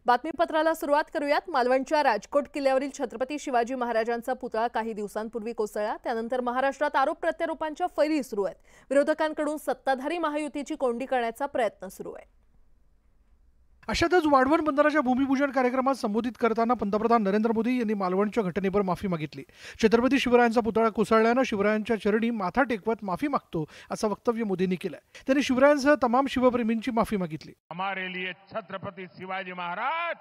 बातमीपत्राला सुरुवात करूयात। मालवणच्या राजकोट किल्ल्यावरील छत्रपती शिवाजी महाराजांचा पुतळा काही दिवसांपूर्वी कोसळला। त्यानंतर महाराष्ट्रात आरोप प्रत्यारोपांच्या फैरी सुरू आहेत। विरोधकांकडून सत्ताधारी महायुतीची कोंडी करण्याचा प्रयत्न सुरू आहे। अशातच वाढवण बंदराच्या भूमिपूजन कार्यक्रमात संबोधित करताना पंतप्रधान नरेंद्र मोदी यांनी मालवणच्या घटनेवर माफी मागितली। छत्रपती शिवरायांचा पुतळा कोसळल्याने शिवरायांच्या चरणी माथा टेकवत माफी मागतो असं वक्तव्य मोदींनी केलं। त्यांनी शिवरायांसह तमाम शिवप्रेमींची माफी मागितली। हमारे लिए छत्रपति शिवाजी महाराज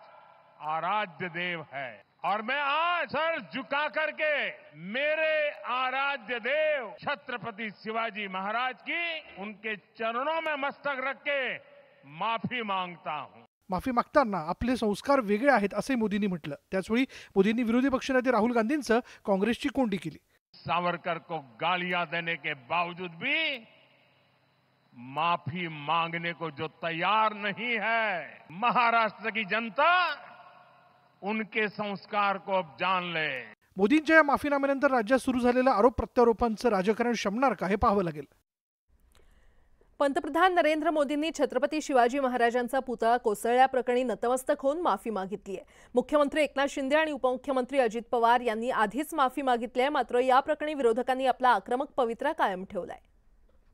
आराध्य देव है और मैं आज सर झुका करके मेरे आराध्य देव छत्रपति शिवाजी महाराज की उनके चरणों में मस्तक रख के माफी मांगता हूं। माफी मागताना आपले संस्कार वेगळे आहेत असे मोदींनी म्हटलं। त्याचवेळी मोदींनी विरोधी पक्षनेते राहुल गांधींसह काँग्रेसची कोंडी केली। सावरकर को गालियां देने के बावजूद भी माफी मांगने को जो तैयार नहीं है, महाराष्ट्र की जनता उनके संस्कार को अब जान ले। मोदींच्या या माफीनाम्यानंतर राज्यात सुरू झालेल्या आरोप प्रत्यारोपांचं राजकारण शमणार का हे पाहावं लागेल। पंतप्रधान नरेंद्र मोदींनी छत्रपती शिवाजी महाराजांचा पुतळा कोसळल्याप्रकरणी नतमस्तक होऊन माफी मागितली आहे। मुख्यमंत्री एकनाथ शिंदे आणि उपमुख्यमंत्री अजित पवार यांनी आधीच माफी मागितली आहे, मात्र या प्रकरणी विरोधकांनी आपला आक्रमक पवित्रा कायम ठेवलाय।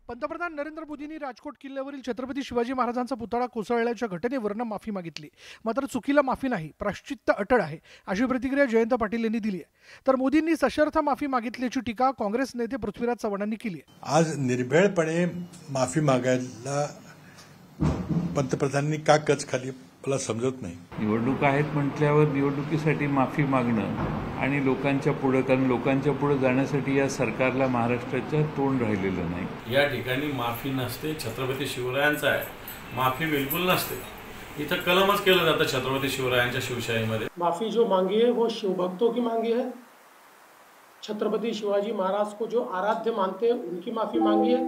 पंतप्रधान नरेंद्र मोदींनी राजकोट किल्ल्यावरील छत्रपती शिवाजी महाराजांचा पुतळा कोसळल्याच्या घटनेवरून माफी मागितली, मात्र चुकीला माफी नाही, प्रायश्चित्त अटळ आहे अशी प्रतिक्रिया जयंत पाटील यांनी दिली आहे। तर मोदींनी सशर्त माफी मागितल्याची टीका काँग्रेस नेते पृथ्वीराज चव्हाणांनी केली आहे। आज निर्भयपणे माफी मागायला पंतप्रधानांनी का कच खाली मला समजत नाही। निवडणूक आहेत म्हटल्यावर निवडणुकीसाठी माफी मागणं आणि लोकांच्या पुढे, कारण लोकांच्या पुढे जाण्यासाठी या सरकारला महाराष्ट्राच्या तोंड राहिलेलं नाही। या ठिकाणी माफी नसते, छत्रपती शिवरायांचा आहे, माफी बिलकुल नसते। इथं कलमच केलं जातं छत्रपती शिवरायांच्या शिवशाहीमध्ये। माफी जो मांगी है वो शिवभक्तों की मांगी है। छत्रपति शिवाजी महाराज को जो आराध्य मानते हैं उनकी माफी मांगी है,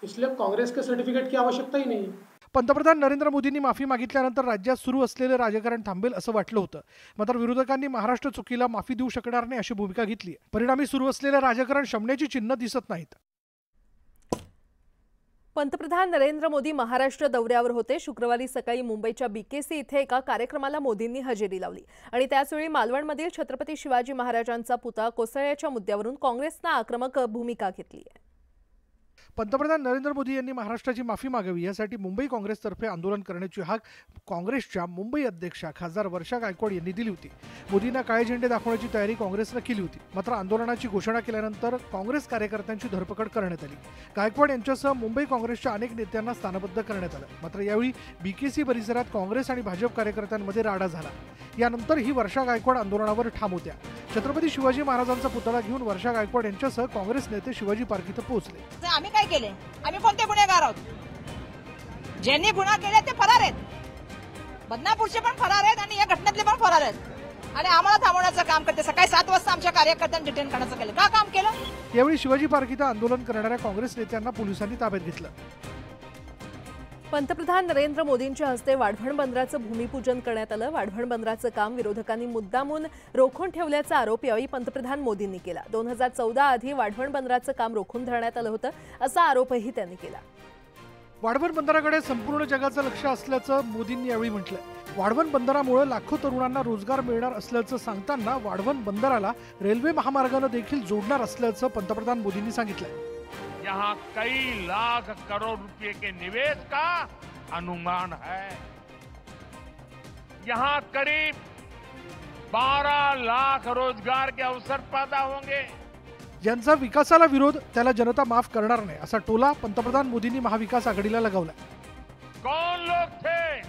इसलिए कांग्रेस के सर्टिफिकेट की आवश्यकता ही नहीं है। पंतप्रधान नरेंद्र मोदींनी माफी मागितल्यानंतर राज्यात सुरू असलेले राजकारण थांबेल असं वाटलं होतं, मात्र विरोधकांनी महाराष्ट्र चुकीला माफी देऊ शकणार नाही अशी भूमिका घेतली आहे। परिणामी सुरू असलेले राजकारण शमण्याची चिन्ह दिसत नाहीत। पंतप्रधान नरेंद्र मोदी महाराष्ट्र दौऱ्यावर होते। शुक्रवारी सकाळी मुंबईच्या बीकेसी इथे एका कार्यक्रमाला मोदींनी हजेरी लावली आणि त्याचवेळी मालवणमधील छत्रपती शिवाजी महाराजांचा पुतळा कोसळल्याच्या मुद्द्यावरून काँग्रेसने आक्रमक भूमिका घेतली आहे। पंतप्रधान नरेंद्र मोदी यांनी महाराष्ट्राची माफी मागावी यासाठी मुंबई काँग्रेसतर्फे आंदोलन करण्याची हाक काँग्रेसच्या मुंबई अध्यक्षा खासदार वर्षा गायकवाड यांनी दिली होती। मोदींना काळे झेंडे दाखवण्याची तयारी काँग्रेसने केली होती, मात्र आंदोलनाची घोषणा केल्यानंतर काँग्रेस कार्यकर्त्यांची धरपकड करण्यात आली। गायकवाड यांच्यासह मुंबई काँग्रेसच्या अनेक नेत्यांना स्थानबद्ध करण्यात आलं, मात्र यावेळी बीकेसी परिसरात काँग्रेस आणि भाजप कार्यकर्त्यांमध्ये राडा झाला। यानंतर ही वर्षा गायकवाड आंदोलनावर ठाम होत्या। छत्रपती शिवाजी महाराजांचा पुतळा घेऊन वर्षा गायकवाड यांच्यासह काँग्रेस नेते शिवाजी पार्क इथं पोहोचले। आम्ही काय केले? आम्ही कोणते गुन्हेगार आहोत? ज्यांनी गुन्हा केले ते फरार आहेत, बदनापूरचे पण फरार आहेत आणि या घटनेतले पण फरार आहेत आणि आम्हाला थांबवण्याचं काम करते। सकाळी 7 वाजता आमच्या कार्यकर्त्यांना डिटेन करण्याचं केलं, का काम केलं? यावेळी शिवाजी पार्क इथं आंदोलन करणाऱ्या काँग्रेस नेत्यांना पोलिसांनी ताब्यात घेतलं। पंतप्रधान नरेंद्र मोदींच्या हस्ते वाढवण बंदराचं भूमिपूजन करण्यात आलं। वाढवण बंदराचं काम विरोधकांनी मुद्दामून रोखून ठेवल्याचा आरोप यावेळी पंतप्रधान मोदींनी केला। 2014 आधी वाढवण बंदराचं काम रोखून धरण्यात आलं होतं असा आरोपही त्यांनी केला। वाढवण बंदराकडे संपूर्ण जगाचं लक्ष असल्याचं मोदींनी यावेळी म्हटलं। वाढवण बंदरामुळे लाखो तरुणांना रोजगार मिळणार असल्याचं सांगताना वाढवण बंदराला रेल्वे महामार्गाने देखील जोडणार असल्याचं पंतप्रधान मोदींनी सांगितलं। यहाँ कई लाख करोड़ रुपए के निवेश का अनुमान है। यहाँ करीब 12 लाख रोजगार के अवसर पैदा होंगे। ज्यांचा विकासाला विरोध त्याला जनता माफ करणार नाही असा टोला पंतप्रधान मोदींनी महाविकास आघाडीला लगावला। कौन लोग थे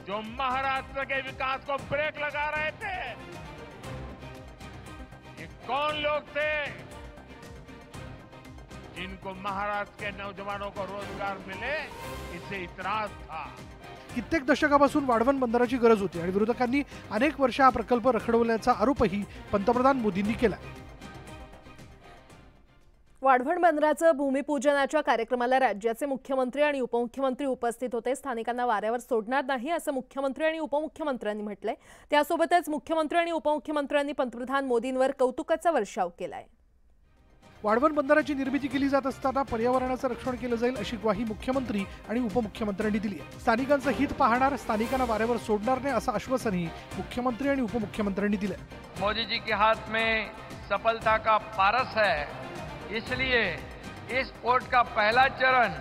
जो महाराष्ट्र के विकास को ब्रेक लगा रहे थे? ये कौन लोग थे जिनको महाराष्ट्र के नौजवानों को रोजगार मिले इससे इतराज था? कित्येक दशकापासून वाढवण बंदराची गरज होती आणि विरोधकांनी अनेक वर्ष हा प्रकल्प रखडवल्याचा आरोपही पंतप्रधान मोदींनी केला। वाढवण बंदराचं भूमिपूजनाच्या कार्यक्रमाला राज्याचे मुख्यमंत्री आणि उपमुख्यमंत्री उपस्थित होते। स्थानिकांना वाऱ्यावर सोडणार नाही असं मुख्यमंत्री आणि उपमुख्यमंत्र्यांनी म्हटलंय। त्यासोबतच मुख्यमंत्री आणि उपमुख्यमंत्र्यांनी पंतप्रधान मोदींवर कौतुकाचा वर्षाव केलाय। वाढवण बंदराची निर्मिती केली जात असताना पर्यावरणाचं रक्षण केलं जाईल अशी ग्वाही मुख्यमंत्री आणि उपमुख्यमंत्र्यांनी दिली आहे। स्थानिकांचं हित पाहणार, स्थानिकांना वाऱ्यावर सोडणार नाही असं आश्वासनही मुख्यमंत्री आणि उपमुख्यमंत्र्यांनी दिलं। मोदी जी के हाथ में सफलता का पारस है, इसलिए इस पोर्ट का पहला चरण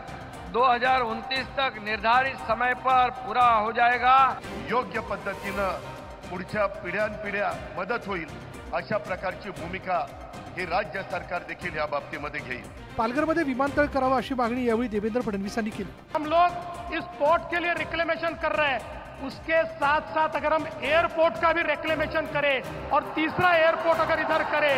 2029 तक निर्धारित समय पर पूरा हो जाएगा। योग्य पद्धतीनं पुढच्या पिढ्यानपिढ्या मदत होईल अशा प्रकारची भूमिका हे राज्य सरकार देखील या बाबतीमध्ये घेईल। पालघरमध्ये विमानतळ करावा अशी मागणी यावेळी देवेंद्र फडणवीसांनी केली। हम लोग इस पोर्ट के लिए रिक्लेमेशन कर रहे हैं, उसके साथ साथ अगर हम एयरपोर्ट का भी रिक्लेमेशन करें और तीसरा एयरपोर्ट अगर इधर करें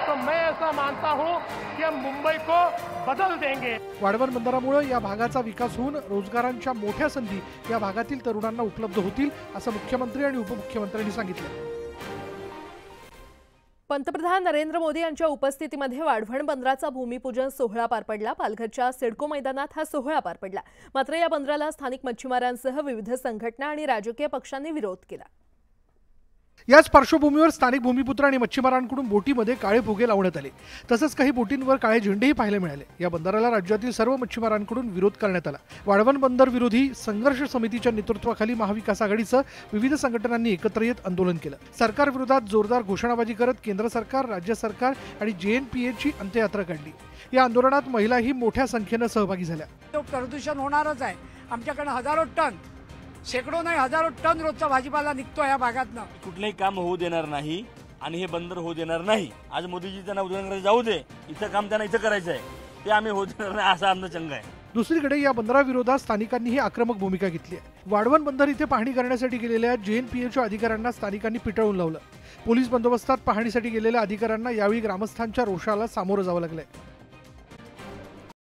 तो मैं ऐसा मानता हूं कि हम मुंबई को बदल देंगे। वाढवण बंदरामुळे या भागाचा विकास होऊन रोजगारांच्या मोठ्या संधी या भागातील तरुणांना उपलब्ध होतील असं मुख्यमंत्री आणि उपमुख्यमंत्र्यांनी सांगितलं। पंतप्रधान नरेंद्र मोदी यांच्या उपस्थितीमध्ये वाढवण बंदराचा भूमिपूजन सोहळा पार पडला। पालघरच्या सिडको मैदानात हा सोहळा पार पडला। मात्र या बंदराला स्थानिक मच्छीमारांसह विविध संघटना आणि राजकीय पक्षांनी विरोध केला। याच पार्श्वभूमीवर स्थानिक भूमिपुत्र आणि मच्छीमारांकडून बोटीमध्ये काळे फुगे लावण्यात आले। तसंच काही बोटींवर काळे झेंडेही पाहायला मिळाले। या बंदराला राज्यातील सर्व मच्छीमारांकडून विरोध करण्यात आला। वाढवण बंदर विरोधी संघर्ष समितीच्या नेतृत्वाखाली महाविकास आघाडीसह विविध संघटनांनी एकत्र येत आंदोलन केलं। सरकार विरोधात जोरदार घोषणाबाजी करत केंद्र सरकार, राज्य सरकार आणि JNPAची अंत्ययात्रा काढली। या आंदोलनात महिलाही मोठ्या संख्येनं सहभागी झाल्या। प्रदूषण होणारच आहे। आमच्याकडे हजारो टन, शेकडो नाही हजारो टन रोजचा भाजीपाला निघतो या भागातनं। कुठलंही काम होऊ देणार नाही आणि हे बंदर होऊ देणार नाही। आज मोदीजी त्यांना उद्घाटन जाऊ दे, इथं काम त्यांना इथं करायचं आहे, ते आम्ही होऊ देणार नाही असा आमचा चंग आहे। दुसरीकडे या बंदराविरोधात स्थानिकांनीही आक्रमक भूमिका घेतली आहे। वाढवण बंदर इथे पाहणी करण्यासाठी गेलेल्या JNPAच्या अधिकाऱ्यांना स्थानिकांनी पिटाळून लावलं। पोलीस बंदोबस्तात पाहणीसाठी गेलेल्या अधिकाऱ्यांना यावेळी ग्रामस्थांच्या रोषाला सामोरं जावं लागलंय।